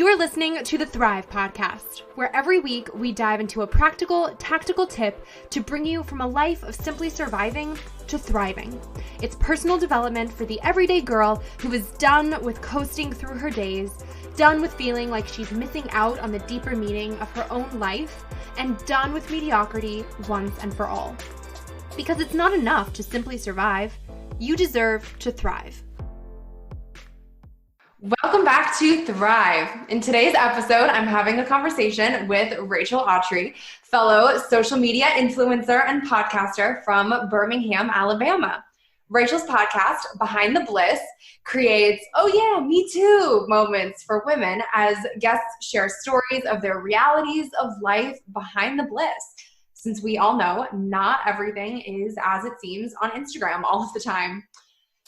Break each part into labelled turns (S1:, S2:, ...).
S1: You're listening to the Thrive Podcast, where every week we dive into a practical, tactical tip to bring you from a life of simply surviving to thriving. It's personal development for the everyday girl who is done with coasting through her days, done with feeling like she's missing out on the deeper meaning of her own life, and done with mediocrity once and for all. Because it's not enough to simply survive. You deserve to thrive. Welcome back to Thrive. In today's episode, I'm having a conversation with Rachel Autry, fellow social media influencer and podcaster from Birmingham, Alabama. Rachel's podcast, Behind the Bliss, creates, oh yeah, me too moments for women as guests share stories of their realities of life behind the bliss. Since we all know not everything is as it seems on Instagram all of the time.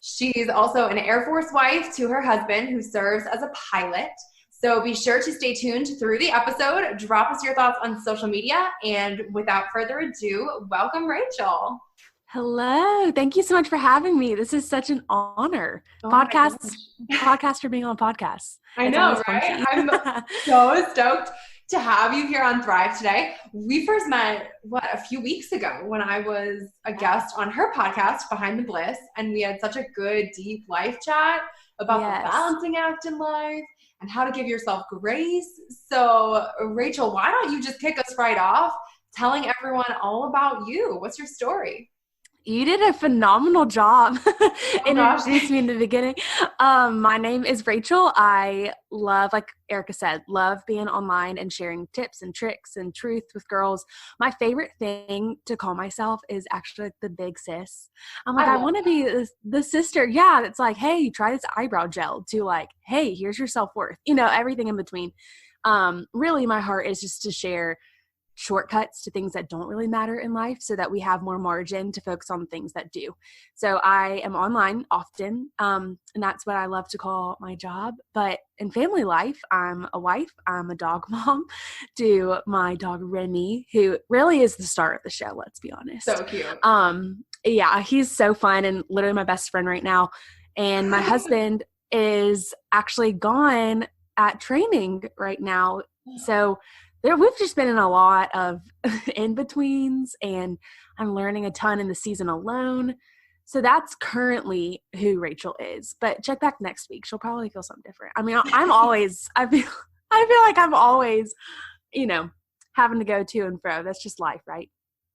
S1: She's also an Air Force wife to her husband who serves as a pilot. So be sure to stay tuned through the episode. Drop us your thoughts on social media. And without further ado, welcome Rachel.
S2: Hello. Thank you so much for having me. This is such an honor. Podcaster being on podcasts.
S1: I know, right? I'm so stoked to have you here on Thrive today. We first met, a few weeks ago when I was a guest on her podcast, Behind the Bliss, and we had such a good, deep life chat about the balancing act in life and how to give yourself grace. So, Rachel, why don't you just kick us right off telling everyone all about you? What's your story?
S2: You did a phenomenal job introducing me in the beginning. My name is Rachel. I love, like Erica said, love being online and sharing tips and tricks and truth with girls. My favorite thing to call myself is actually the big sis. I'm like, I want to be the sister. Yeah, it's like, hey, try this eyebrow gel, to like, hey, here's your self-worth. You know, everything in between. Really, my heart is just to share shortcuts to things that don't really matter in life so that we have more margin to focus on things that do. So I am online often, and that's what I love to call my job. But in family life, I'm a wife, I'm a dog mom to my dog Remy, who really is the star of the show, let's be honest.
S1: So cute.
S2: Yeah, he's so fun and literally my best friend right now. And my husband is actually gone at training right now. So we've just been in a lot of in-betweens, and I'm learning a ton in the season alone. So that's currently who Rachel is. But check back next week. She'll probably feel something different. I mean, I feel like I'm always, having to go to and fro. That's just life, right?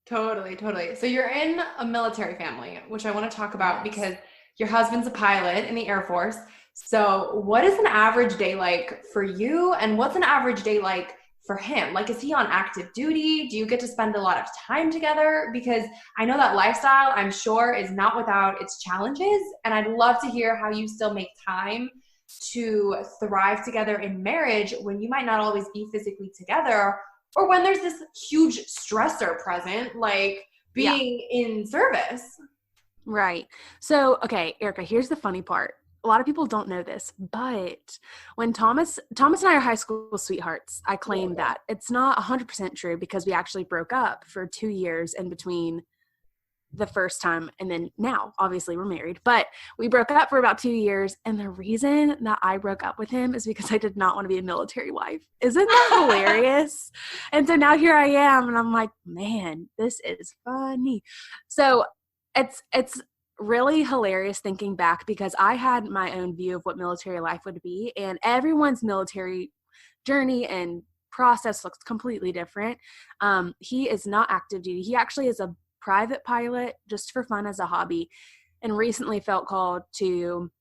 S1: Totally. So you're in a military family, which I want to talk about because your husband's a pilot in the Air Force. So what is an average day like for you, and what's an average day like for him? Like, is he on active duty? Do you get to spend a lot of time together? Because I know that lifestyle, I'm sure, is not without its challenges. And I'd love to hear how you still make time to thrive together in marriage when you might not always be physically together, or when there's this huge stressor present, like being in service.
S2: Right. So, okay, Erica, here's the funny part. A lot of people don't know this, but when Thomas and I are high school sweethearts, I claim that. It's not 100% true because we actually broke up for 2 years in between the first time and then now. Obviously, we're married, but we broke up for about 2 years. And the reason that I broke up with him is because I did not want to be a military wife. Isn't that hilarious? And so now here I am, and I'm like, man, this is funny. So it's really hilarious thinking back because I had my own view of what military life would be, and everyone's military journey and process looks completely different. He is not active duty. He actually is a private pilot just for fun as a hobby, and recently felt called to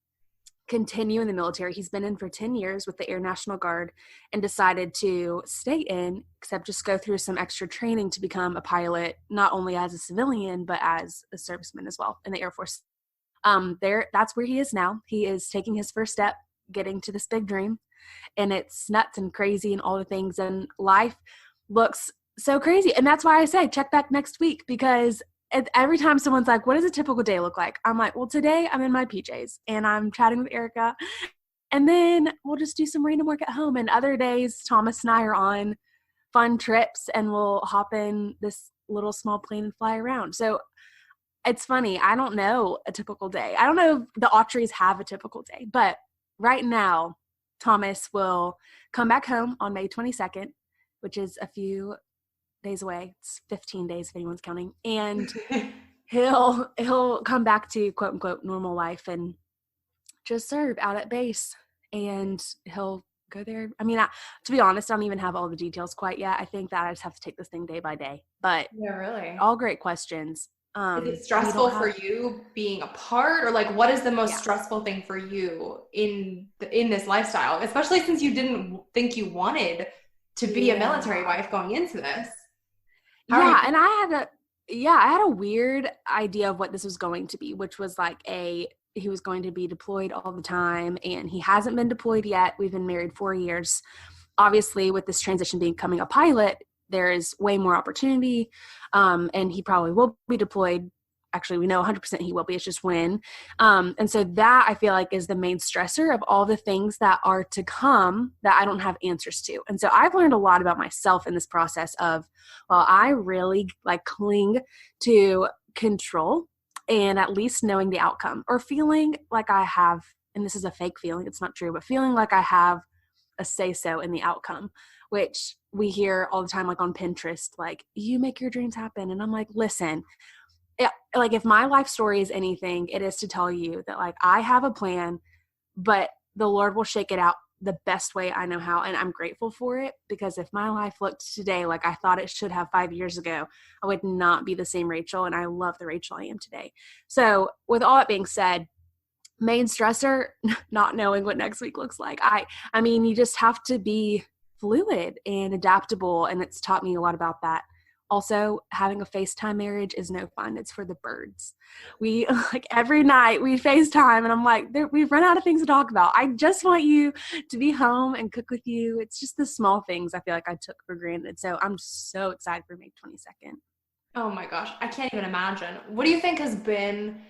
S2: continue in the military. He's been in for 10 years with the Air National Guard and decided to stay in, except just go through some extra training to become a pilot, not only as a civilian, but as a serviceman as well in the Air Force. That's where he is now. He is taking his first step, getting to this big dream, and it's nuts and crazy and all the things, and life looks so crazy. And that's why I say, check back next week, because every time someone's like, what does a typical day look like? I'm like, well, today I'm in my PJs and I'm chatting with Erica, and then we'll just do some random work at home. And other days, Thomas and I are on fun trips and we'll hop in this little small plane and fly around. So it's funny. I don't know a typical day. I don't know if the Autrys have a typical day, but right now Thomas will come back home on May 22nd, which is a few days away. It's 15 days if anyone's counting. And he'll come back to quote unquote normal life and just serve out at base. And he'll go there. I mean, to be honest, I don't even have all the details quite yet. I think that I just have to take this thing day by day. But
S1: yeah, really,
S2: all great questions.
S1: Is it stressful for you being apart, or like what is the most stressful thing for you in this lifestyle, especially since you didn't think you wanted to be a military wife going into this?
S2: And I had a weird idea of what this was going to be, which was like he was going to be deployed all the time, and he hasn't been deployed yet. We've been married 4 years. Obviously, with this transition becoming a pilot, there is way more opportunity, and he probably will be deployed. Actually, we know 100% he will be. It's just when. And so that, I feel like, is the main stressor of all the things that are to come that I don't have answers to. And so I've learned a lot about myself in this process of, well, I really like cling to control and at least knowing the outcome, or feeling like I have, and this is a fake feeling, it's not true, but feeling like I have a say-so in the outcome, which we hear all the time, like on Pinterest, like, you make your dreams happen. And I'm like, listen, like if my life story is anything, it is to tell you that like I have a plan, but the Lord will shake it out the best way I know how. And I'm grateful for it, because if my life looked today like I thought it should have 5 years ago, I would not be the same Rachel. And I love the Rachel I am today. So with all that being said, main stressor, not knowing what next week looks like. I mean, you just have to be fluid and adaptable. And it's taught me a lot about that. Also, having a FaceTime marriage is no fun. It's for the birds. We like every night we FaceTime, and I'm like, we've run out of things to talk about. I just want you to be home and cook with you. It's just the small things I feel like I took for granted. So I'm so excited for May 22nd.
S1: Oh my gosh, I can't even imagine. What do you think has been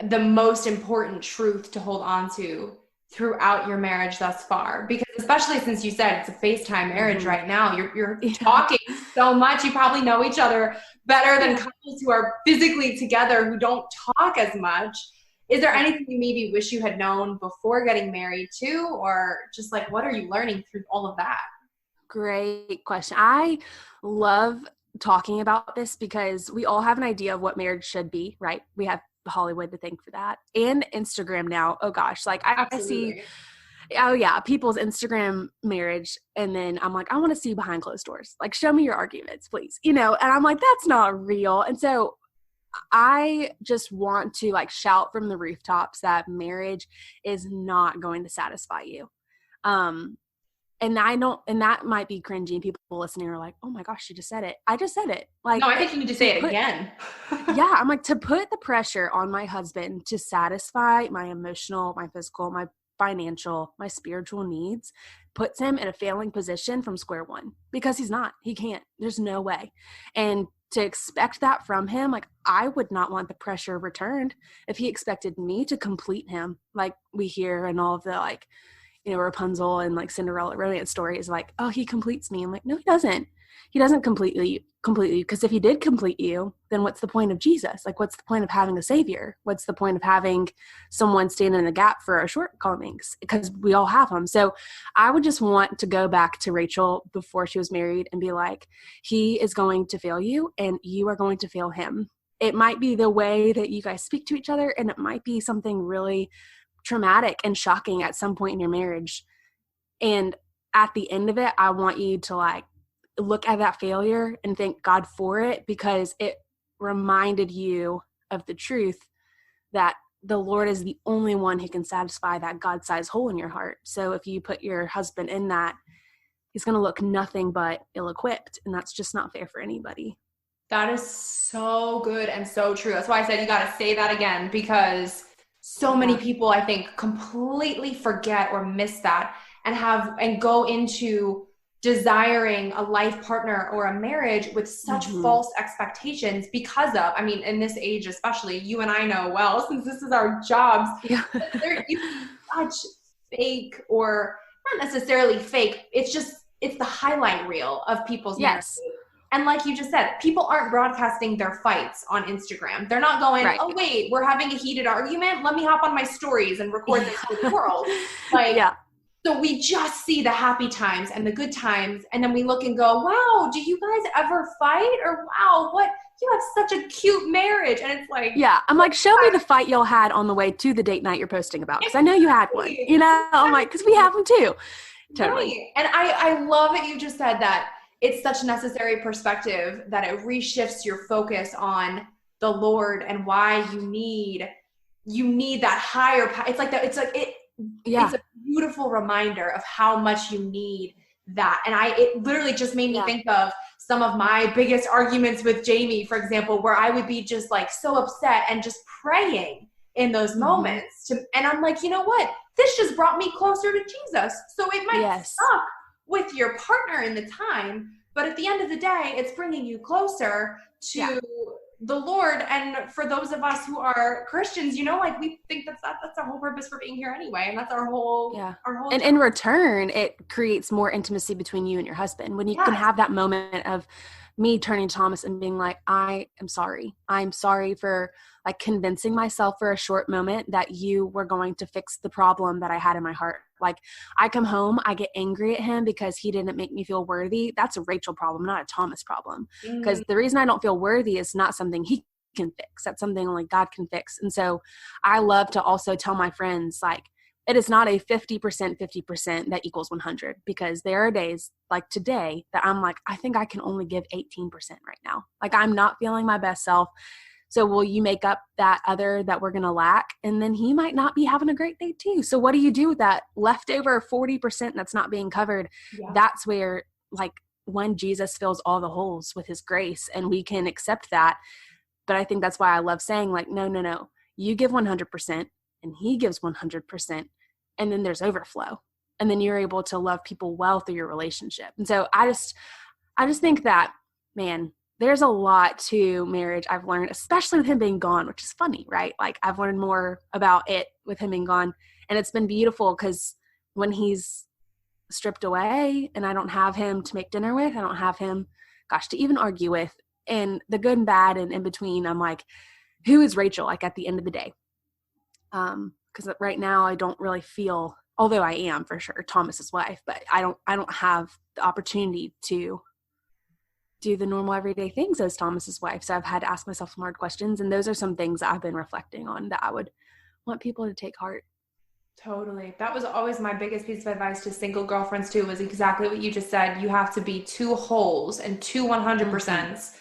S1: the most important truth to hold on to throughout your marriage thus far? Because especially since you said it's a FaceTime marriage right now, you're talking so much. You probably know each other better than couples who are physically together who don't talk as much. Is there anything you maybe wish you had known before getting married too? Or just like, what are you learning through all of that?
S2: Great question. I love talking about this because we all have an idea of what marriage should be, right? We have Hollywood to thank for that, and Instagram now. Oh gosh, like I see, people's Instagram marriage, and then I'm like, I want to see behind closed doors. Like, show me your arguments, please. And I'm like, that's not real. And so I just want to like shout from the rooftops that marriage is not going to satisfy you. And that might be cringy. People listening are like, oh my gosh, she just said it. I just said it. Like,
S1: no, I think you need to say it again.
S2: I'm like, to put the pressure on my husband to satisfy my emotional, my physical, my financial, my spiritual needs puts him in a failing position from square one, because he can't, there's no way. And to expect that from him, like I would not want the pressure returned if he expected me to complete him. Like we hear in all of the like, Rapunzel and like Cinderella romance stories, like, oh, he completes me. I'm like, no, he doesn't. He doesn't completely, because if he did complete you, then what's the point of Jesus? Like, what's the point of having a savior? What's the point of having someone stand in the gap for our shortcomings? Because we all have them. So I would just want to go back to Rachel before she was married and be like, he is going to fail you and you are going to fail him. It might be the way that you guys speak to each other, and it might be something really traumatic and shocking at some point in your marriage. And at the end of it, I want you to like look at that failure and thank God for it, because it reminded you of the truth that the Lord is the only one who can satisfy that God-sized hole in your heart. So if you put your husband in that, he's going to look nothing but ill-equipped, and that's just not fair for anybody.
S1: That is so good and so true. That's why I said you got to say that again, because so many people, I think, completely forget or miss that and go into desiring a life partner or a marriage with such false expectations because of, I mean, in this age, especially, you and I know well, since this is our jobs, there you see such fake, or not necessarily fake. It's the highlight reel of people's marriages. And like you just said, people aren't broadcasting their fights on Instagram. They're not going, oh, wait, we're having a heated argument. Let me hop on my stories and record this for the world. So we just see the happy times and the good times, and then we look and go, wow, do you guys ever fight? Or wow, what, you have such a cute marriage. And it's like,
S2: yeah, I'm like, show me the fight y'all had on the way to the date night you're posting about, because I know you had one, you know. I'm like, because we have them too. Totally.
S1: Right. And I love that you just said that it's such necessary perspective, that it reshifts your focus on the Lord and why you need that higher it's like that, it's a beautiful reminder of how much you need that. And it literally just made me think of some of my biggest arguments with Jamie, for example, where I would be just like so upset and just praying in those moments and I'm like, you know what? This just brought me closer to Jesus. So it might suck with your partner in the time, but at the end of the day, it's bringing you closer to the Lord. And for those of us who are Christians, you know, like we think that's our whole purpose for being here anyway. And that's our whole
S2: and in return, it creates more intimacy between you and your husband. When you can have that moment of me turning to Thomas and being like, I am sorry. I'm sorry for like convincing myself for a short moment that you were going to fix the problem that I had in my heart. Like I come home, I get angry at him because he didn't make me feel worthy. That's a Rachel problem, not a Thomas problem. Because the reason I don't feel worthy is not something he can fix. That's something only God can fix. And so I love to also tell my friends, like, it is not a 50% that equals 100, because there are days like today that I'm like, I think I can only give 18% right now. Like I'm not feeling my best self. So will you make up that other that we're going to lack? And then he might not be having a great day too. So what do you do with that leftover 40% that's not being covered? That's where, like, when Jesus fills all the holes with his grace, and we can accept that. But I think that's why I love saying, like, no, you give 100% and he gives 100%. And then there's overflow. And then you're able to love people well through your relationship. And so I just think that, man, there's a lot to marriage I've learned, especially with him being gone, which is funny, right? Like I've learned more about it with him being gone. And it's been beautiful because when he's stripped away and I don't have him to make dinner with, I don't have him, to even argue with, and the good and bad and in between, I'm like, who is Rachel? Like at the end of the day. Because right now I don't really feel, although I am for sure Thomas's wife, but I don't have the opportunity to do the normal everyday things as Thomas's wife. So I've had to ask myself some hard questions. And those are some things that I've been reflecting on that I would want people to take heart.
S1: Totally. That was always my biggest piece of advice to single girlfriends too, was exactly what you just said. You have to be two wholes and two 100%.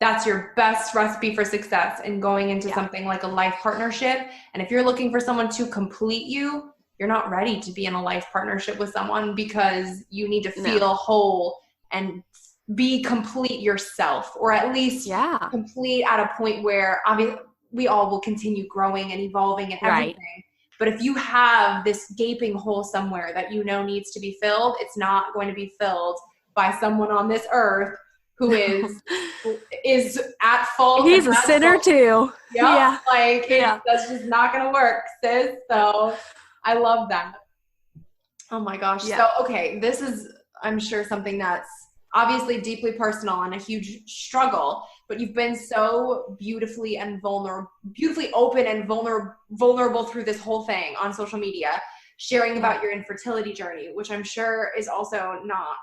S1: That's your best recipe for success in going into something like a life partnership. And if you're looking for someone to complete you, you're not ready to be in a life partnership with someone, because you need to feel whole and be complete yourself, or at least complete at a point where obviously we all will continue growing and evolving and everything. But if you have this gaping hole somewhere that you know needs to be filled, it's not going to be filled by someone on this earth who is at fault.
S2: He's a sinner too.
S1: That's just not going to work, sis. So I love that. Oh my gosh. So, okay, this is, I'm sure, something that's obviously deeply personal and a huge struggle, but you've been so beautifully open and vulnerable through this whole thing on social media, sharing about your infertility journey, which I'm sure is also not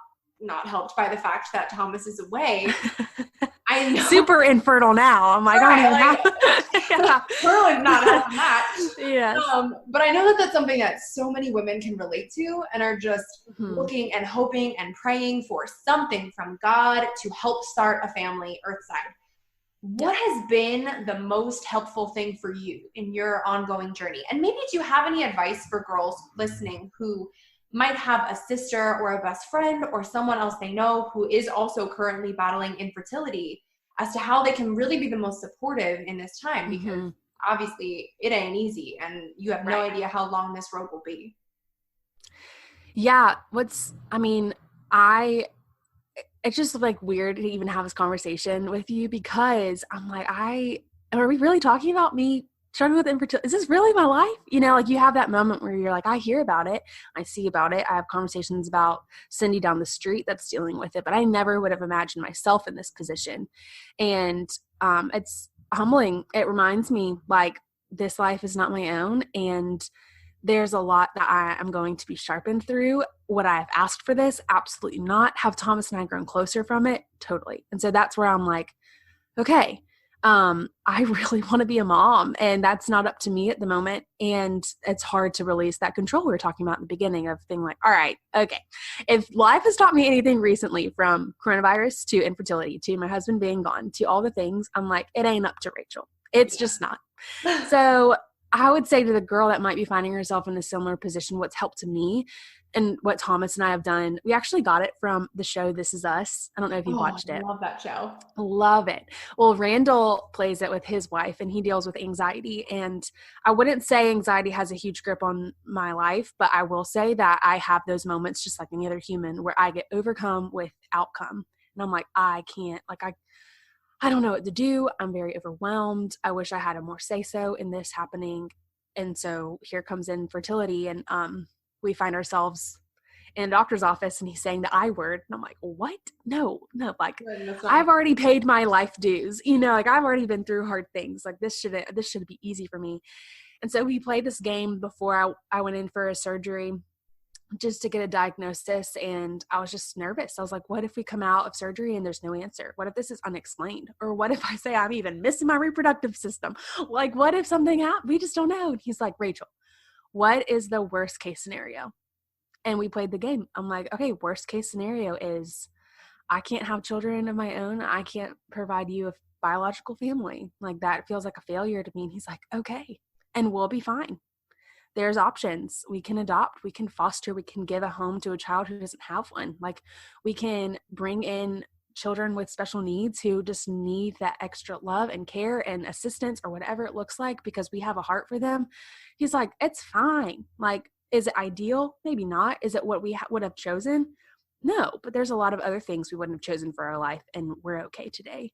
S1: helped by the fact that Thomas is away. I know.
S2: Super infertile now. I'm like,
S1: Really not helping that. Yes. But I know that that's something that so many women can relate to and are just looking and hoping and praying for something from God to help start a family earthside. What has been the most helpful thing for you in your ongoing journey? And maybe do you have any advice for girls listening who might have a sister or a best friend or someone else they know who is also currently battling infertility, as to how they can really be the most supportive in this time? Because obviously it ain't easy and you have no idea how long this road will be.
S2: Yeah. It's just like weird to even have this conversation with you, because I'm like, are we really talking about me struggling with infertility? Is this really my life? You know, like you have that moment where you're like, I hear about it. I see about it. I have conversations about Cindy down the street that's dealing with it, but I never would have imagined myself in this position. And it's humbling. It reminds me, like, this life is not my own. And there's a lot that I am going to be sharpened through. Would I have asked for this? Absolutely not. Have Thomas and I grown closer from it? Totally. And so that's where I'm like, okay, I really want to be a mom, and that's not up to me at the moment. And it's hard to release that control we were talking about in the beginning of being like, all right, okay. If life has taught me anything recently, from coronavirus to infertility to my husband being gone to all the things, I'm like, it ain't up to Rachel. It's just not. So I would say to the girl that might be finding herself in a similar position, what's helped me and what Thomas and I have done, we actually got it from the show This Is Us. I don't know if you watched it.
S1: I love that show.
S2: Love it. Well, Randall plays it with his wife, and he deals with anxiety. And I wouldn't say anxiety has a huge grip on my life, but I will say that I have those moments just like any other human where I get overcome with outcome. And I'm like, I can't, like, I don't know what to do. I'm very overwhelmed. I wish I had a more say-so in this happening. And so here comes infertility, and we find ourselves in a doctor's office, and he's saying the I word. And I'm like, what? No, like, I've already paid my life dues. You know, like, I've already been through hard things. Like, this should be easy for me. And so we played this game before I went in for a surgery just to get a diagnosis, and I was just nervous. I was like, what if we come out of surgery and there's no answer? What if this is unexplained? Or what if I say I'm even missing my reproductive system? Like, what if something happens? We just don't know. And he's like, Rachel, what is the worst case scenario? And we played the game. I'm like, okay, worst case scenario is I can't have children of my own. I can't provide you a biological family. Like, that feels like a failure to me. And he's like, okay, and we'll be fine. There's options. We can adopt, we can foster, we can give a home to a child who doesn't have one. Like, we can bring in children with special needs who just need that extra love and care and assistance, or whatever it looks like, because we have a heart for them. He's like, it's fine. Like, is it ideal? Maybe not. Is it what we would have chosen? No, but there's a lot of other things we wouldn't have chosen for our life, and we're okay today.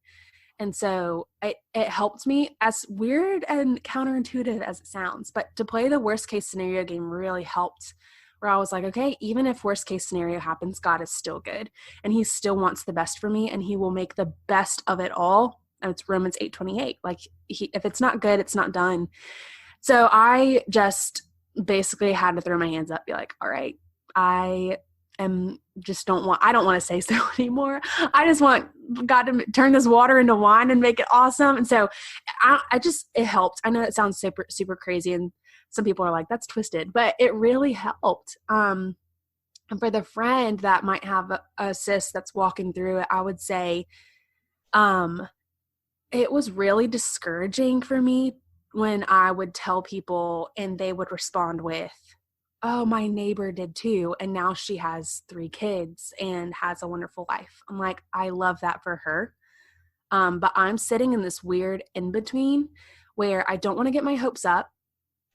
S2: And so it helped me, as weird and counterintuitive as it sounds, but to play the worst case scenario game really helped, where I was like, okay, even if worst case scenario happens, God is still good, and he still wants the best for me, and he will make the best of it all. And it's Romans 8:28. Like, if it's not good, it's not done. So I just basically had to throw my hands up, be like, all right, I don't want to say so anymore. I just want God to turn this water into wine and make it awesome. And so it helped. I know it sounds super, super crazy, and some people are like, that's twisted, but it really helped. And for the friend that might have a cis that's walking through it, I would say, it was really discouraging for me when I would tell people and they would respond with, oh, my neighbor did too, and now she has 3 kids and has a wonderful life. I'm like, I love that for her. But I'm sitting in this weird in-between where I don't want to get my hopes up,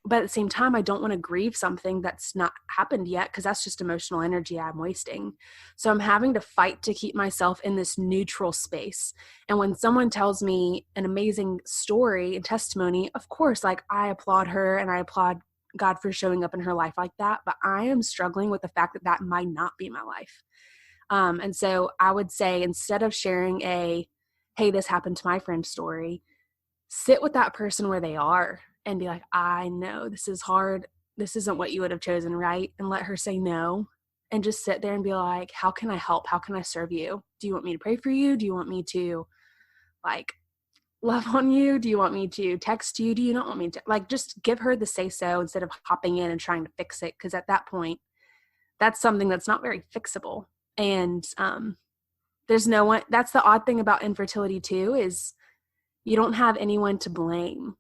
S2: but at the same time, I don't want to grieve something that's not happened yet, because that's just emotional energy I'm wasting. So I'm having to fight to keep myself in this neutral space. And when someone tells me an amazing story and testimony, of course, like, I applaud her and I applaud God for showing up in her life like that. But I am struggling with the fact that that might not be my life. And so I would say, instead of sharing hey, this happened to my friend's story, sit with that person where they are and be like, I know this is hard. This isn't what you would have chosen, right? And let her say no, and just sit there and be like, how can I help? How can I serve you? Do you want me to pray for you? Do you want me to, like, love on you? Do you want me to text you? Do you not want me to? Like, just give her the say so instead of hopping in and trying to fix it. Because at that point, that's something that's not very fixable. And there's no one. That's the odd thing about infertility too, is you don't have anyone to blame.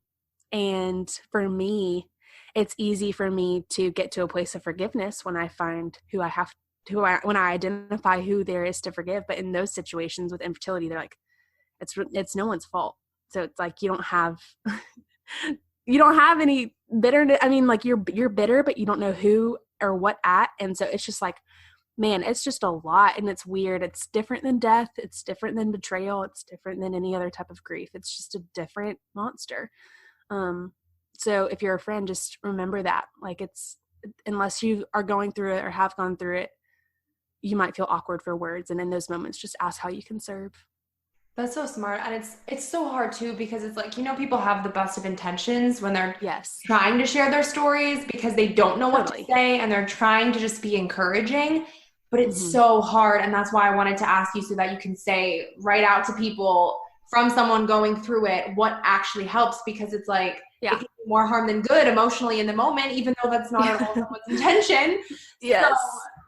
S2: And for me, it's easy for me to get to a place of forgiveness when I find when I identify who there is to forgive. But in those situations with infertility, they're like, it's no one's fault. So it's like, you don't have any bitterness. I mean, like, you're bitter, but you don't know who or what at. And so it's just like, man, it's just a lot, and it's weird. It's different than death. It's different than betrayal. It's different than any other type of grief. It's just a different monster. So if you're a friend, just remember that, like, unless you are going through it or have gone through it, you might feel awkward for words. And in those moments, just ask how you can serve.
S1: That's so smart. And it's so hard too because it's like, people have the best of intentions when they're
S2: Yes,
S1: trying to share their stories because they don't know what to
S2: totally.
S1: say and they're trying to just be encouraging. But it's
S2: Hmm.
S1: so hard. And that's why I wanted to ask you so that you can say right out to people from someone going through it what actually helps because it's like it
S2: Yeah.
S1: can do more harm than good emotionally in the moment, even though that's not at all someone's intention. So
S2: Yes.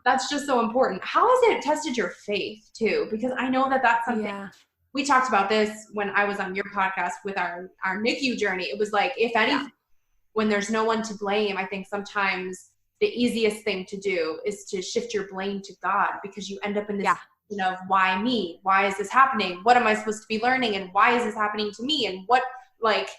S1: that's just so important. How has it tested your faith too? Because I know that that's something
S2: Yeah.
S1: we talked about this when I was on your podcast with our NICU journey. It was like, if
S2: Yeah.
S1: anything, when there's no one to blame, I think sometimes the easiest thing to do is to shift your blame to God because you end up in this
S2: Yeah.
S1: of why me? Why is this happening? What am I supposed to be learning? And why is this happening to me? And what, like,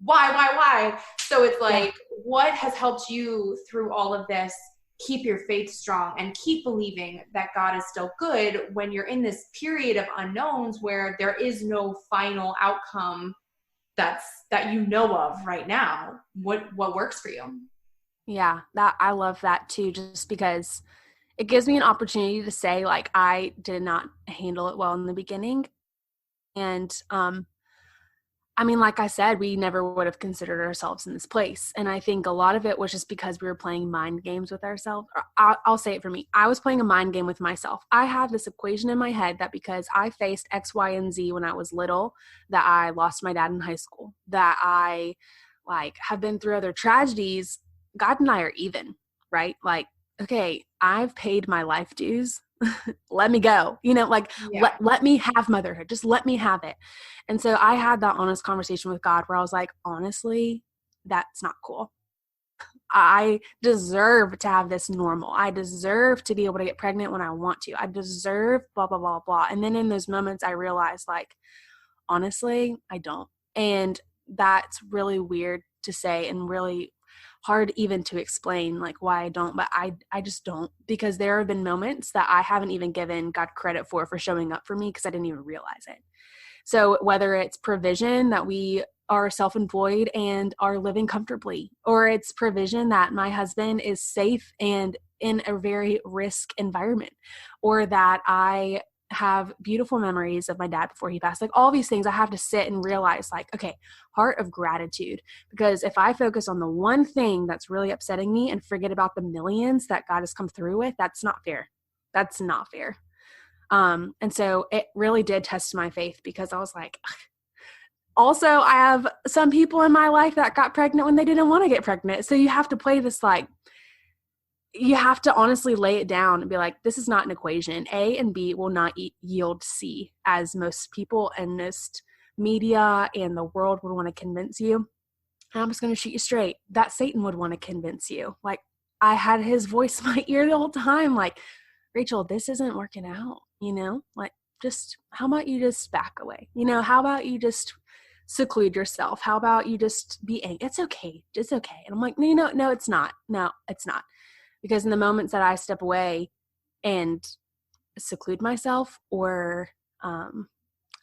S1: why? So it's
S2: Yeah.
S1: like, what has helped you through all of this keep your faith strong and keep believing that God is still good when you're in this period of unknowns where there is no final outcome that you know of right now? What works for you?
S2: Yeah. That I love that too, just because it gives me an opportunity to say, like, I did not handle it well in the beginning. And I mean, like I said, we never would have considered ourselves in this place. And I think a lot of it was just because we were playing mind games with ourselves. I'll say it for me. I was playing a mind game with myself. I had this equation in my head that because I faced X, Y, and Z when I was little, that I lost my dad in high school, that I have been through other tragedies, God and I are even, right? Like, okay, I've paid my life dues. Let me go.
S1: Yeah.
S2: Let me have motherhood. Just let me have it. And so I had that honest conversation with God where I was like, honestly, that's not cool. I deserve to have this normal. I deserve to be able to get pregnant when I want to. I deserve blah, blah, blah, blah. And then in those moments, I realized, like, honestly, I don't. And that's really weird to say and really hard even to explain, like, why I don't, but I just don't, because there have been moments that I haven't even given God credit for showing up for me because I didn't even realize it. So whether it's provision that we are self-employed and are living comfortably, or it's provision that my husband is safe and in a very risk environment, or that I have beautiful memories of my dad before he passed, like all these things I have to sit and realize, like, okay, heart of gratitude. Because if I focus on the one thing that's really upsetting me and forget about the millions that God has come through with, that's not fair. That's not fair. And so it really did test my faith because I was like, ugh. Also, I have some people in my life that got pregnant when they didn't want to get pregnant. So you have to play this, like, you have to honestly lay it down and be like, this is not an equation. A and B will not yield C, as most people and most media and the world would want to convince you. And I'm just going to shoot you straight. That Satan would want to convince you. Like, I had his voice in my ear the whole time. Like, Rachel, this isn't working out, like, just, how about you just back away? How about you just seclude yourself? How about you just be angry? It's okay. It's okay. And I'm like, no, it's not. No, it's not. Because in the moments that I step away and seclude myself or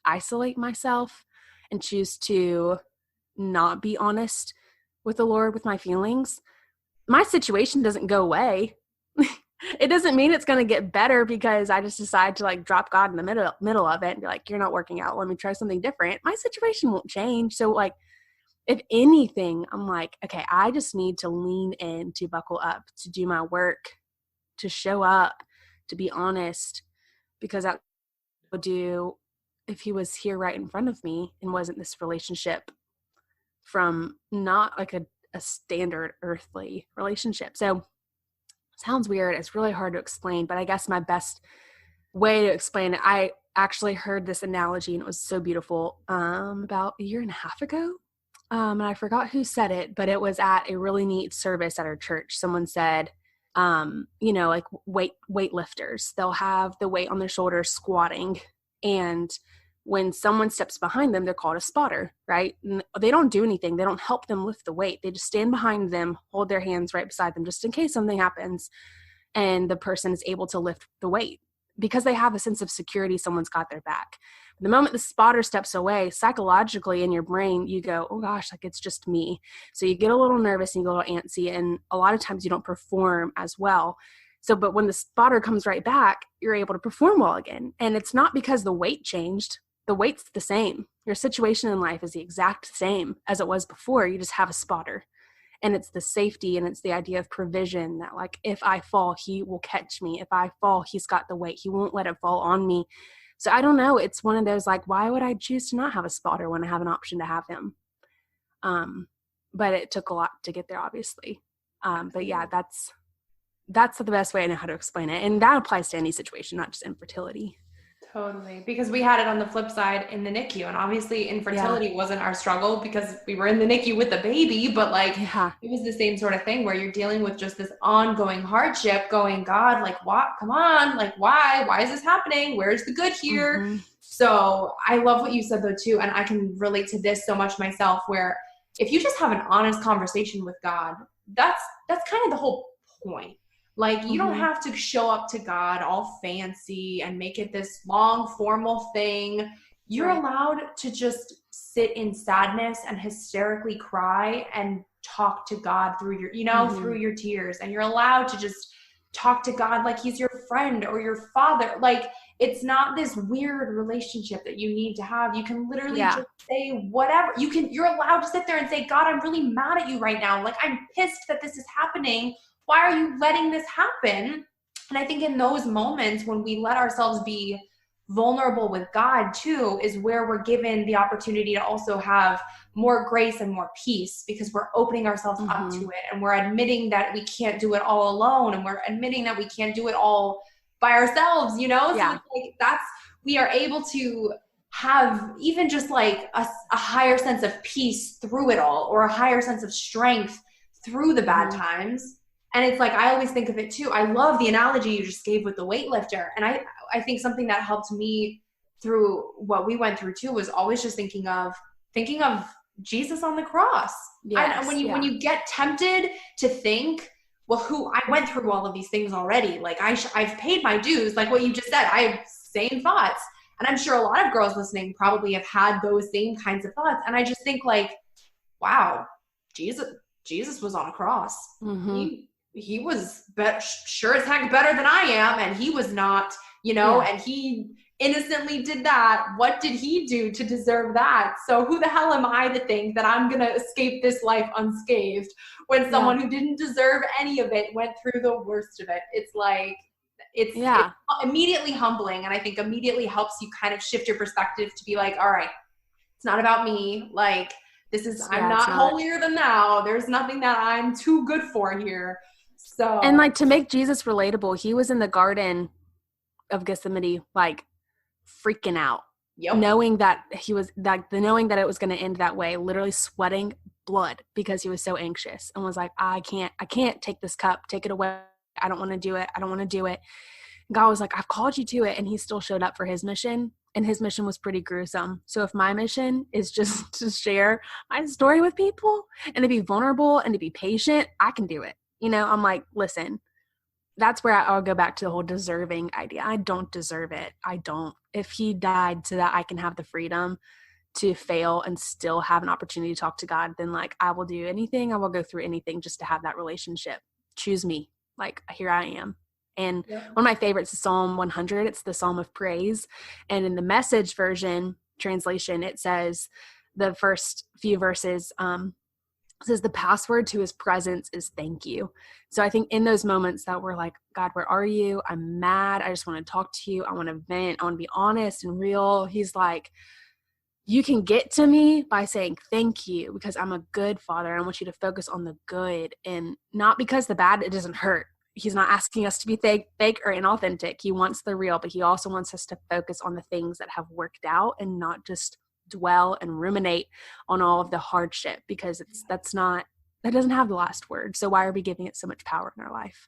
S2: isolate myself and choose to not be honest with the Lord with my feelings, my situation doesn't go away. It doesn't mean it's going to get better because I just decide to, like, drop God in the middle of it and be like, you're not working out. Let me try something different. My situation won't change. So, like, if anything, I'm like, okay, I just need to lean in, to buckle up, to do my work, to show up, to be honest, because that would do if he was here right in front of me and wasn't this relationship from not like a standard earthly relationship. So, sounds weird. It's really hard to explain, but I guess my best way to explain it, I actually heard this analogy and it was so beautiful about a year and a half ago. And I forgot who said it, but it was at a really neat service at our church. Someone said, like weightlifters, they'll have the weight on their shoulders squatting. And when someone steps behind them, they're called a spotter, right? And they don't do anything. They don't help them lift the weight. They just stand behind them, hold their hands right beside them, just in case something happens and the person is able to lift the weight because they have a sense of security. Someone's got their back. The moment the spotter steps away, psychologically in your brain, you go, oh gosh, like, it's just me. So you get a little nervous and you get a little antsy, and a lot of times you don't perform as well. So, but when the spotter comes right back, you're able to perform well again. And it's not because the weight changed. the weight's the same. Your situation in life is the exact same as it was before. You just have a spotter. And it's the safety and it's the idea of provision that like, if I fall, he will catch me. If I fall, he's got the weight. He won't let it fall on me. So I don't know. It's one of those like, why would I choose to not have a spotter when I have an option to have him? But it took a lot to get there, obviously. But yeah, that's the best way I know how to explain it. And that applies to any situation, not just infertility.
S1: Totally. Because we had it on the flip side in the NICU, and obviously infertility wasn't our struggle because we were in the NICU with the baby, but like it was the same sort of thing where you're dealing with just this ongoing hardship going, God, like what, come on, like why is this happening? Where's the good here? Mm-hmm. So I love what you said though too. And I can relate to this so much myself, where if you just have an honest conversation with God, that's kind of the whole point. Like, you don't have to show up to God all fancy and make it this long, formal thing. You're allowed to just sit in sadness and hysterically cry and talk to God through your, through your tears. And you're allowed to just talk to God like he's your friend or your father. Like, it's not this weird relationship that you need to have. You can literally just say whatever. You're allowed to sit there and say, God, I'm really mad at you right now. Like, I'm pissed that this is happening. Why are you letting this happen? And I think in those moments when we let ourselves be vulnerable with God too, is where we're given the opportunity to also have more grace and more peace, because we're opening ourselves up to it, and we're admitting that we can't do it all alone, and we're admitting that we can't do it all by ourselves, So it's like we are able to have even just like a higher sense of peace through it all, or a higher sense of strength through the bad times. And it's like, I always think of it too. I love the analogy you just gave with the weightlifter. And I think something that helped me through what we went through too was always just thinking of Jesus on the cross. Yes, when you get tempted to think, well, I went through all of these things already. Like I've paid my dues, like what you just said. I have same thoughts. And I'm sure a lot of girls listening probably have had those same kinds of thoughts. And I just think like, wow, Jesus was on a cross. He was sure as heck better than I am, and he was not, and he innocently did that. What did he do to deserve that? So who the hell am I to think that I'm going to escape this life unscathed when someone who didn't deserve any of it went through the worst of it? It's like, it's immediately humbling, and I think immediately helps you kind of shift your perspective to be like, all right, it's not about me. Like, I'm not holier than thou. There's nothing that I'm too good for here. So,
S2: and like, to make Jesus relatable, he was in the Garden of Gethsemane, like freaking out, knowing that it was going to end that way, literally sweating blood because he was so anxious, and was like, I can't take this cup, take it away. I don't want to do it. I don't want to do it. God was like, I've called you to it. And he still showed up for his mission. And his mission was pretty gruesome. So if my mission is just to share my story with people and to be vulnerable and to be patient, I can do it. I'm like, listen, that's where I'll go back to the whole deserving idea. I don't deserve it. I don't. If he died so that I can have the freedom to fail and still have an opportunity to talk to God, then like, I will do anything. I will go through anything just to have that relationship. Choose me. Like, here I am. And one of my favorites is Psalm 100. It's the Psalm of Praise. And in the Message version translation, it says, the first few verses, says the password to his presence is thank you. So I think in those moments that we're like, God, where are you? I'm mad. I just want to talk to you. I want to vent. I want to be honest and real. He's like, you can get to me by saying thank you, because I'm a good father. I want you to focus on the good, and not because the bad, it doesn't hurt. He's not asking us to be fake or inauthentic. He wants the real, but he also wants us to focus on the things that have worked out and not just dwell and ruminate on all of the hardship, because that doesn't have the last word. So why are we giving it so much power in our life?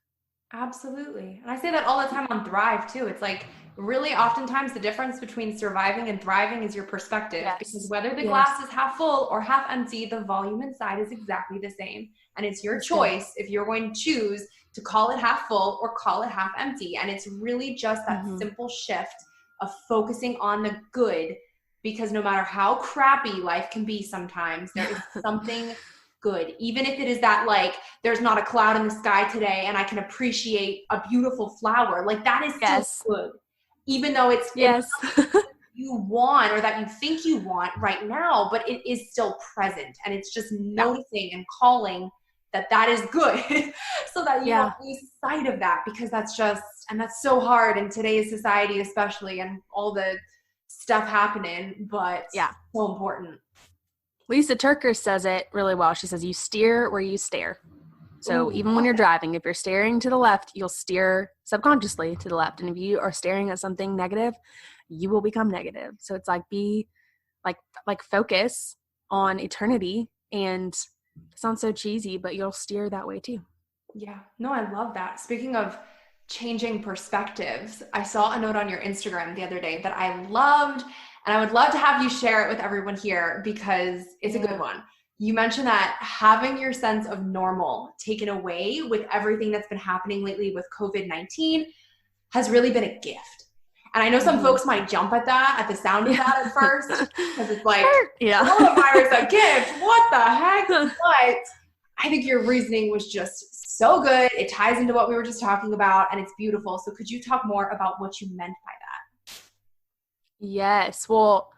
S1: Absolutely. And I say that all the time on Thrive too. It's like, really oftentimes the difference between surviving and thriving is your perspective. Yes. Because whether the glass is half full or half empty, the volume inside is exactly the same. And it's your choice if you're going to choose to call it half full or call it half empty. And it's really just that simple shift of focusing on the good, because no matter how crappy life can be sometimes, there is something good. Even if it is that, like, there's not a cloud in the sky today and I can appreciate a beautiful flower, like that is still good. Even though it's you want or that you think you want right now, but it is still present. And it's just noticing and calling that is good so that you don't lose sight of that, because that's so hard in today's society, especially, and all the stuff happening, but so important.
S2: Lisa Turker says it really well. She says, you steer where you stare. So even when you're driving, if you're staring to the left, you'll steer subconsciously to the left. And if you are staring at something negative, you will become negative. So it's like, be like focus on eternity, and it sounds so cheesy, but you'll steer that way too.
S1: Yeah, no, I love that. Speaking of changing perspectives, I saw a note on your Instagram the other day that I loved, and I would love to have you share it with everyone here because it's a good one. You mentioned that having your sense of normal taken away with everything that's been happening lately with COVID-19 has really been a gift. And I know some folks might jump at the sound of that at first, because it's like, coronavirus, a gift, what the heck? But I think your reasoning was just so good. It ties into what we were just talking about, and it's beautiful. So could you talk more about what you meant by that?
S2: Yes. Well,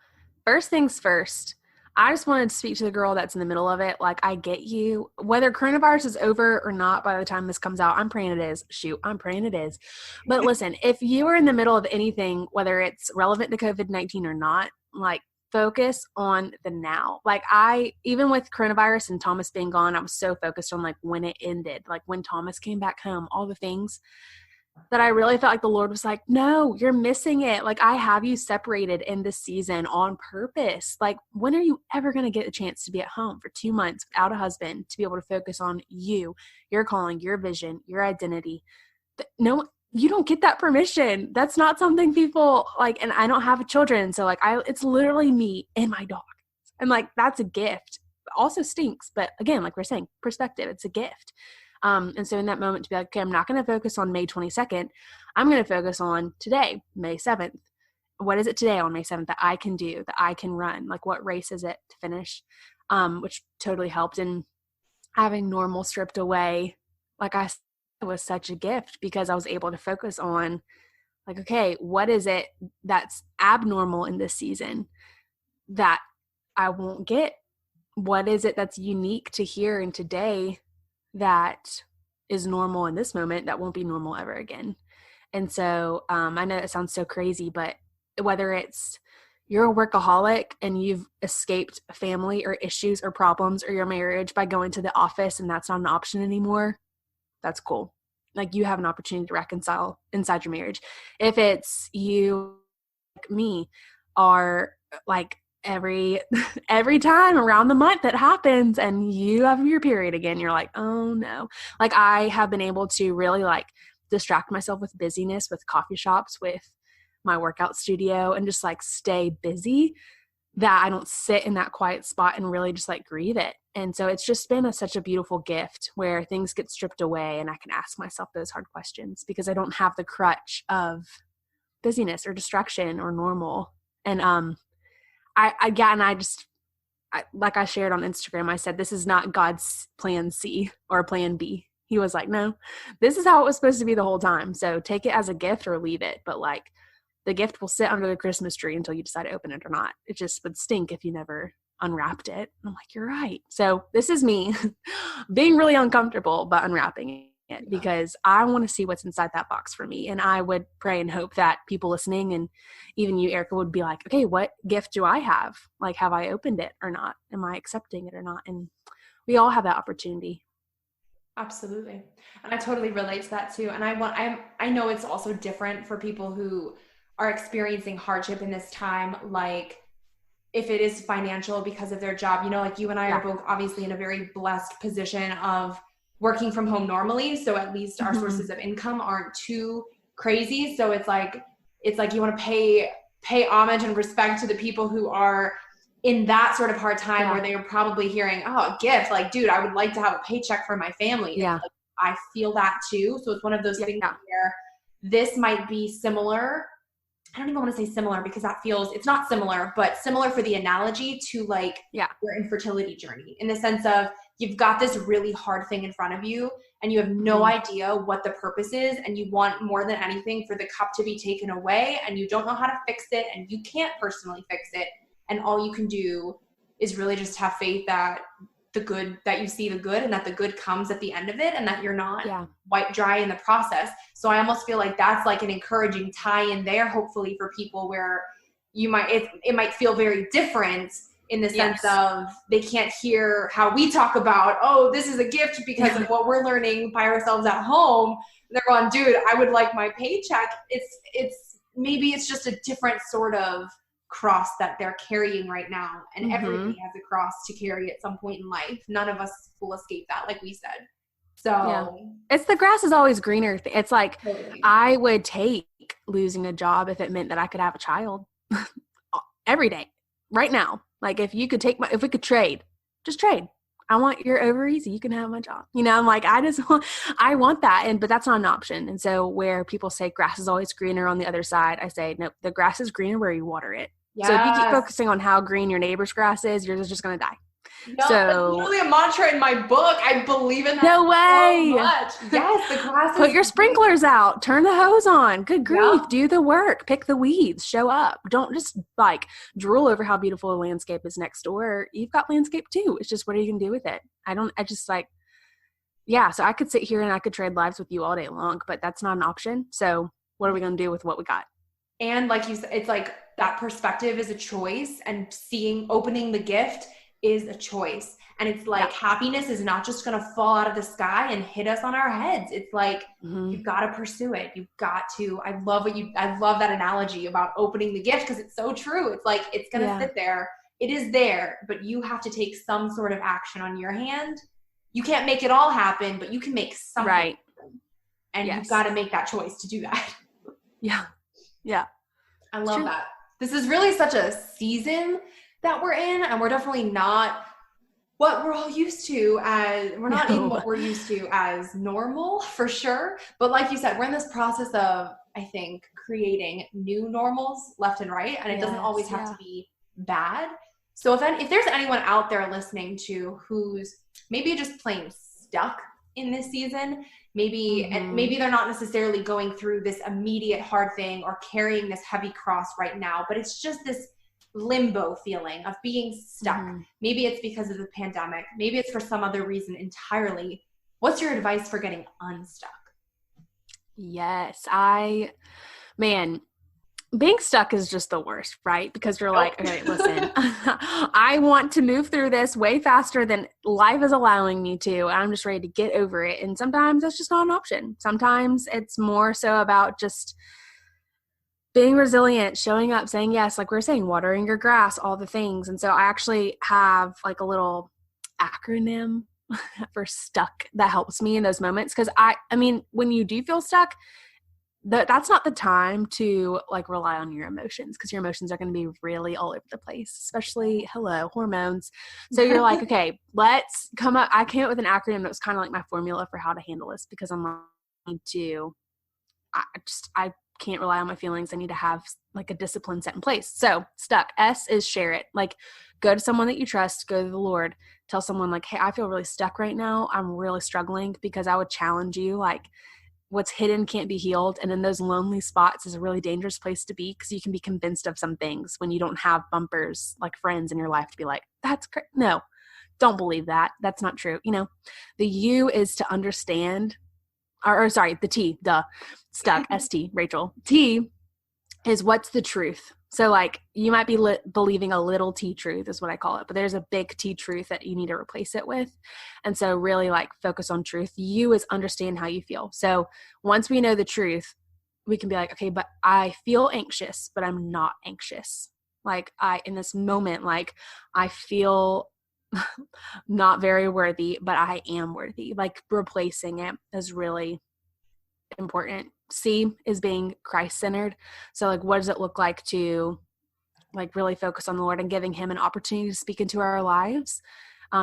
S2: first things first, I just wanted to speak to the girl that's in the middle of it. Like, I get you. Whether coronavirus is over or not by the time this comes out, I'm praying it is. Shoot, I'm praying it is. But listen, if you are in the middle of anything, whether it's relevant to COVID-19 or not, like, focus on the now. Like, even with coronavirus and Thomas being gone, I was so focused on like when it ended, like when Thomas came back home, all the things that I really felt like the Lord was like, no, you're missing it. Like, I have you separated in this season on purpose. Like, when are you ever going to get a chance to be at home for 2 months without a husband, to be able to focus on you, your calling, your vision, your identity? No, you don't get that permission. That's not something people like, and I don't have children. So like, it's literally me and my dog. And like, that's a gift. It also stinks. But again, like we're saying, perspective, it's a gift. And so in that moment to be like, okay, I'm not going to focus on May 22nd. I'm going to focus on today, May 7th. What is it today on May 7th that I can do, that I can run? Like, what race is it to finish? Which totally helped. And having normal stripped away, like I said, was such a gift, because I was able to focus on like, okay, what is it that's abnormal in this season that I won't get? What is it that's unique to here and today that is normal in this moment that won't be normal ever again? And so I know it sounds so crazy, but whether it's you're a workaholic and you've escaped family or issues or problems or your marriage by going to the office and that's not an option anymore, that's cool. Like, you have an opportunity to reconcile inside your marriage. If it's you, like me, are like every time around the month that happens and you have your period again, you're like, oh no. Like, I have been able to really like distract myself with busyness, with coffee shops, with my workout studio, and just like stay busy, that I don't sit in that quiet spot and really just like grieve it. And so it's just been such a beautiful gift where things get stripped away and I can ask myself those hard questions, because I don't have the crutch of busyness or distraction or normal. And like I shared on Instagram, I said, this is not God's plan C or plan B. He was like, no, this is how it was supposed to be the whole time. So take it as a gift or leave it. But like, the gift will sit under the Christmas tree until you decide to open it or not. It just would stink if you never unwrapped it. And I'm like, you're right. So this is me being really uncomfortable, but unwrapping it, because I want to see what's inside that box for me. And I would pray and hope that people listening, and even you, Erica, would be like, okay, what gift do I have? Like, have I opened it or not? Am I accepting it or not? And we all have that opportunity.
S1: Absolutely. And I totally relate to that too. And I know it's also different for people who are experiencing hardship in this time, like if it is financial because of their job, you know, like you and I are both obviously in a very blessed position of working from home normally. So at least our sources of income aren't too crazy. So it's like you want to pay homage and respect to the people who are in that sort of hard time where they are probably hearing, oh, a gift, like, dude, I would like to have a paycheck for my family.
S2: Yeah.
S1: Like, I feel that too. So it's one of those things where this might be similar. I don't even want to say similar, because it's not similar, but similar for the analogy to like your infertility journey, in the sense of you've got this really hard thing in front of you and you have no idea what the purpose is, and you want more than anything for the cup to be taken away, and you don't know how to fix it, and you can't personally fix it. And all you can do is really just have faith that that you see the good, and that the good comes at the end of it, and that you're not wiped dry in the process. So I almost feel like that's like an encouraging tie in there, hopefully, for people where it might feel very different in the sense of they can't hear how we talk about, oh, this is a gift because of what we're learning by ourselves at home. They're going, dude, I would like my paycheck. Maybe it's just a different sort of cross that they're carrying right now. And everybody has a cross to carry at some point in life. None of us will escape that, like we said. So
S2: it's the grass is always greener. It's like, totally. I would take losing a job if it meant that I could have a child every day, right now. Like if we could trade, just trade. I want your ovaries. You can have my job. I'm like, I want that. But that's not an option. And so where people say grass is always greener on the other side, I say, no, the grass is greener where you water it. Yes. So if you keep focusing on how green your neighbor's grass is, yours is just going to die.
S1: No, that's literally a mantra in my book. I believe in that
S2: no way.
S1: So much. Yes, the grass
S2: Put your sprinklers out. Turn the hose on. Good grief. Do the work. Pick the weeds. Show up. Don't just like drool over how beautiful a landscape is next door. You've got landscape too. It's just what are you going to do with it? So I could sit here and I could trade lives with you all day long, but that's not an option. So what are we going to do with what we got?
S1: And like you said, it's like that perspective is a choice, and opening the gift is a choice. And it's like happiness is not just going to fall out of the sky and hit us on our heads. It's like you've got to pursue it. You've got to. I love that analogy about opening the gift, because it's so true. It's like it's going to sit there. It is there, but you have to take some sort of action on your hand. You can't make it all happen, but you can make something happen. And you've got to make that choice to do that.
S2: Yeah. Yeah.
S1: I love that. This is really such a season that we're in, and we're definitely not what we're all used to in what we're used to as normal, for sure. But like you said, we're in this process of, I think, creating new normals left and right, and it doesn't always have to be bad. So if there's anyone out there listening to who's maybe just plain stuck in this season, and maybe they're not necessarily going through this immediate hard thing or carrying this heavy cross right now, but it's just this limbo feeling of being stuck. Maybe it's because of the pandemic. Maybe it's for some other reason entirely. What's your advice for getting unstuck?
S2: Yes, being stuck is just the worst, right? Because you're like, okay, listen, I want to move through this way faster than life is allowing me to. And I'm just ready to get over it. And sometimes that's just not an option. Sometimes it's more so about just being resilient, showing up, saying yes, like we're saying, watering your grass, all the things. And so I actually have like a little acronym for stuck that helps me in those moments. Because I mean, when you do feel stuck, that's not the time to like rely on your emotions, because your emotions are going to be really all over the place, especially hormones. So you're like, okay, let's come up. I came up with an acronym that was kind of like my formula for how to handle this, because I'm like, I can't rely on my feelings. I need to have like a discipline set in place. So stuck. S is share it. Like go to someone that you trust, go to the Lord, tell someone like, hey, I feel really stuck right now. I'm really struggling, because I would challenge you, like what's hidden can't be healed. And in those lonely spots is a really dangerous place to be, because you can be convinced of some things when you don't have bumpers like friends in your life to be like, that's no, don't believe that. That's not true. The U is to understand. The T, stuck, S-T, Rachel. T is what's the truth. So like you might be believing a little T truth is what I call it, but there's a big T truth that you need to replace it with. And so really like focus on truth. U is understand how you feel. So once we know the truth, we can be like, okay, but I feel anxious, but I'm not anxious. Like in this moment, like I feel not very worthy, but I am worthy. Like replacing it is really important. C is being Christ-centered. So like, what does it look like to like really focus on the Lord and giving him an opportunity to speak into our lives?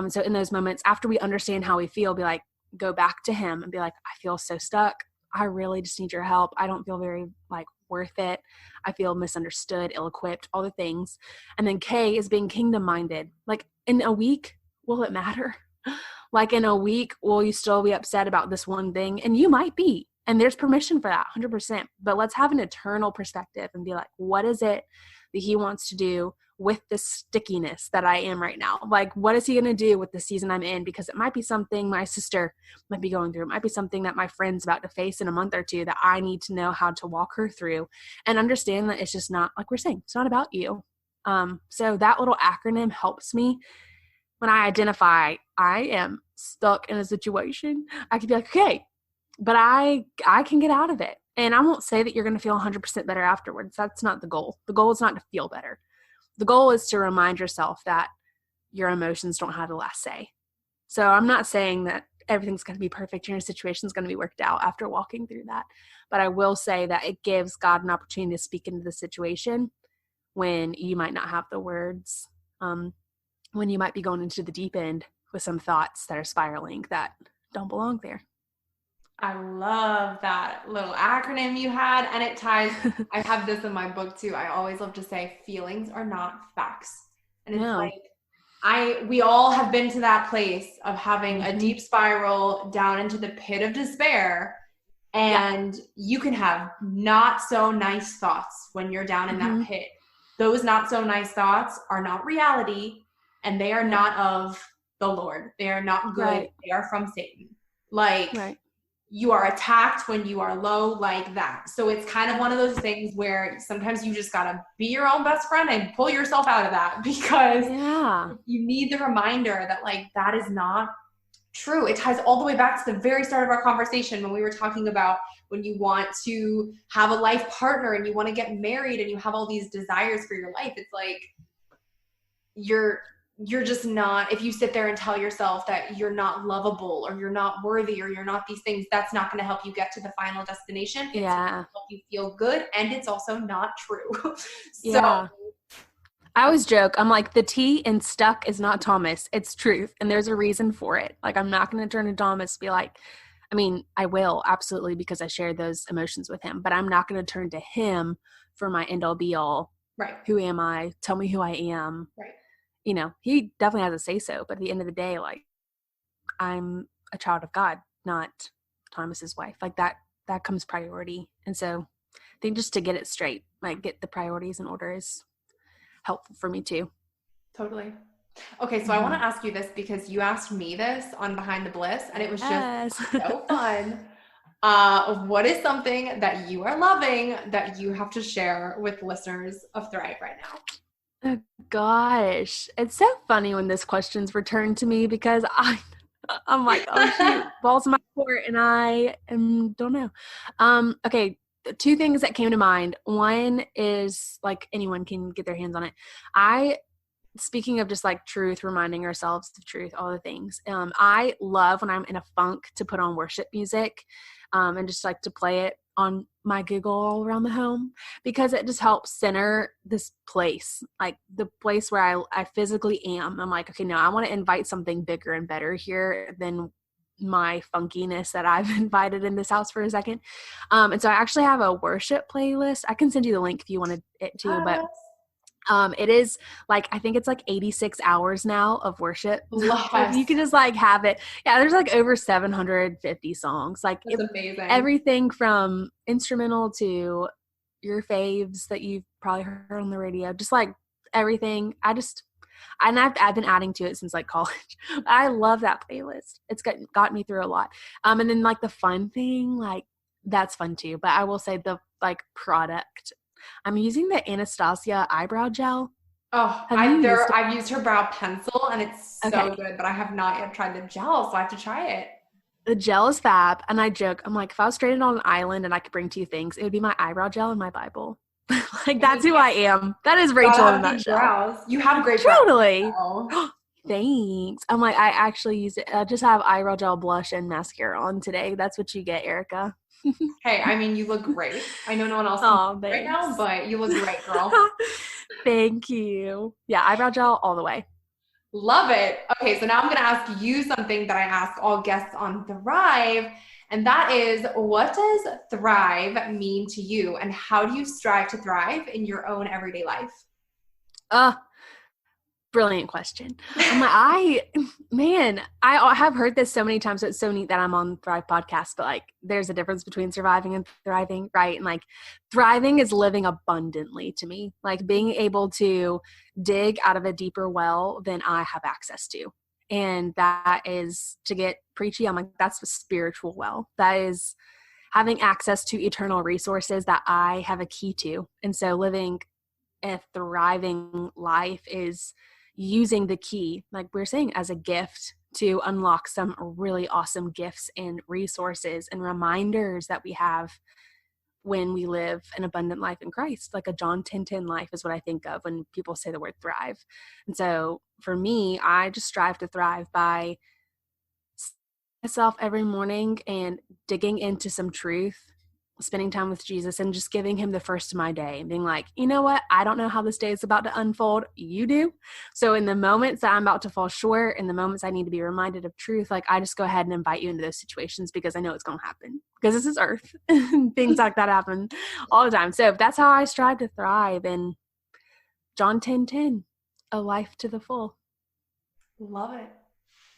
S2: So in those moments, after we understand how we feel, be like, go back to him and be like, I feel so stuck. I really just need your help. I don't feel very like worth it. I feel misunderstood, ill-equipped, all the things. And then K is being kingdom-minded. Like in a week, will it matter? Like in a week, will you still be upset about this one thing? And you might be. And there's permission for that, 100%. But let's have an eternal perspective and be like, what is it that he wants to do with the stickiness that I am right now? Like, what is he going to do with the season I'm in? Because it might be something my sister might be going through. It might be something that my friend's about to face in a month or two that I need to know how to walk her through and understand that it's just not, like we're saying, it's not about you. So that little acronym helps me when I identify I am stuck in a situation. I can be like, okay, but I can get out of it. And I won't say that you're going to feel 100% better afterwards. That's not the goal. The goal is not to feel better. The goal is to remind yourself that your emotions don't have the last say. So I'm not saying that everything's going to be perfect and your situation's going to be worked out after walking through that. But I will say that it gives God an opportunity to speak into the situation when you might not have the words, when you might be going into the deep end with some thoughts that are spiraling that don't belong there.
S1: I love that little acronym you had, and it ties, I have this in my book too. I always love to say feelings are not facts. And it's like, we all have been to that place of having a deep spiral down into the pit of despair, and you can have not so nice thoughts when you're down in that pit. Those not so nice thoughts are not reality, and they are not of the Lord. They are not good.
S2: Right.
S1: They are from Satan. Like, you are attacked when you are low like that. So it's kind of one of those things where sometimes you just got to be your own best friend and pull yourself out of that, because you need the reminder that like, that is not true. It ties all the way back to the very start of our conversation when we were talking about when you want to have a life partner and you want to get married and you have all these desires for your life. It's like, you're just not, if you sit there and tell yourself that you're not lovable or you're not worthy or you're not these things, that's not going to help you get to the final destination. It's going to help you feel good, and it's also not true.
S2: I always joke, I'm like, the T in stuck is not Thomas, it's truth, and there's a reason for it. Like, I'm not going to turn to Thomas and be like, I mean, I will, absolutely, because I shared those emotions with him, but I'm not going to turn to him for my end all be all.
S1: Right.
S2: Who am I? Tell me who I am.
S1: Right.
S2: You know, he definitely has a say so, but at the end of the day, like, I'm a child of God, not Thomas's wife. Like, that comes priority. And so I think just to get it straight, like, get the priorities in order is helpful for me too.
S1: Totally. Okay, so I want to ask you this because you asked me this on Behind the Bliss, and it was just so fun. What is something that you are loving that you have to share with listeners of Thrive right now?
S2: Oh, gosh, it's so funny when this question's returned to me because I'm like, oh shoot, balls in my court, and I don't know. Okay, two things that came to mind. One is, like, anyone can get their hands on it. Speaking of just like truth, reminding ourselves of truth, all the things. I love when I'm in a funk to put on worship music, and just like to play it on my Google all around the home, because it just helps center this place, like the place where I physically am. I'm like, okay, no, I want to invite something bigger and better here than my funkiness that I've invited in this house for a second. And so I actually have a worship playlist. I can send you the link if you wanted it to, but it is like, I think it's like 86 hours now of worship. If you can just like have it. Yeah, there's like over 750 songs. Like,
S1: it's amazing.
S2: Everything from instrumental to your faves that you've probably heard on the radio, just like everything. I've been adding to it since like college. I love that playlist. It's got me through a lot. And then like the fun thing, like that's fun too. But I will say the like product, I'm using the Anastasia Eyebrow Gel.
S1: Oh, I've used her brow pencil and it's so good, but I have not yet tried the gel, so I have to try it.
S2: The gel is fab, and I joke, I'm like, if I was stranded on an island and I could bring two things, it would be my eyebrow gel and my Bible. Like, that's who I am. That is Rachel in a nutshell.
S1: You have great
S2: brows. Totally. Thanks. I'm like, I actually use it. I just have eyebrow gel, blush, and mascara on today. That's what you get, Erica.
S1: Hey, I mean, you look great. I know no one else can right now, but you look great, girl.
S2: Thank you. Yeah, eyebrow gel all the way.
S1: Love it. Okay, so now I'm going to ask you something that I ask all guests on Thrive, and that is, what does thrive mean to you, and how do you strive to thrive in your own everyday life?
S2: Brilliant question. I'm like, I have heard this so many times. So it's so neat that I'm on the Thrive podcast, but like there's a difference between surviving and thriving, right? And like thriving is living abundantly to me, like being able to dig out of a deeper well than I have access to. And that is, to get preachy, I'm like, that's the spiritual well. That is having access to eternal resources that I have a key to. And so living a thriving life is using the key, like we're saying, as a gift to unlock some really awesome gifts and resources and reminders that we have when we live an abundant life in Christ. Like a John 10:10 life is what I think of when people say the word thrive. And so for me, I just strive to thrive by myself every morning and digging into some truth, spending time with Jesus and just giving him the first of my day and being like, you know what? I don't know how this day is about to unfold. You do. So in the moments that I'm about to fall short, in the moments I need to be reminded of truth, like I just go ahead and invite you into those situations because I know it's going to happen because this is earth and things like that happen all the time. So that's how I strive to thrive. And John 10:10, a life to the full.
S1: Love it.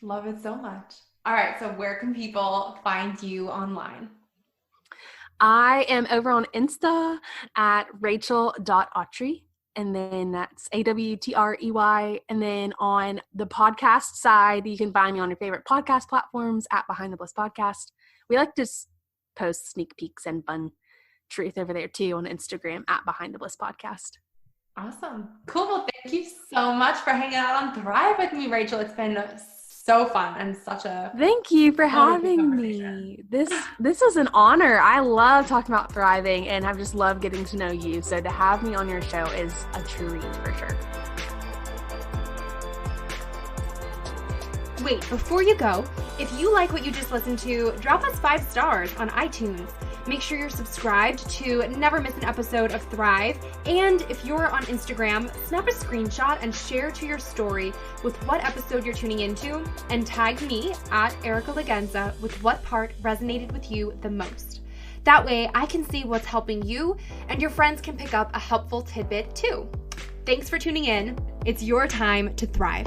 S1: Love it so much. All right. So where can people find you online?
S2: I am over on Insta at rachel.autry, and then that's AWTREY. And then on the podcast side, you can find me on your favorite podcast platforms at Behind the Bliss Podcast. We like to post sneak peeks and fun truth over there too on Instagram at Behind the Bliss Podcast.
S1: Awesome. Cool. Well, thank you so much for hanging out on Thrive with me, Rachel. It's been so fun and such a
S2: thank you for having me. This is an honor. I love talking about thriving and I've just loved getting to know you. So to have me on your show is a treat for sure.
S1: Wait, before you go, if you like what you just listened to, drop us 5 stars on iTunes. Make sure you're subscribed to never miss an episode of Thrive. And if you're on Instagram, snap a screenshot and share to your story with what episode you're tuning into and tag me at Erica Lagenza with what part resonated with you the most. That way I can see what's helping you and your friends can pick up a helpful tidbit too. Thanks for tuning in. It's your time to thrive.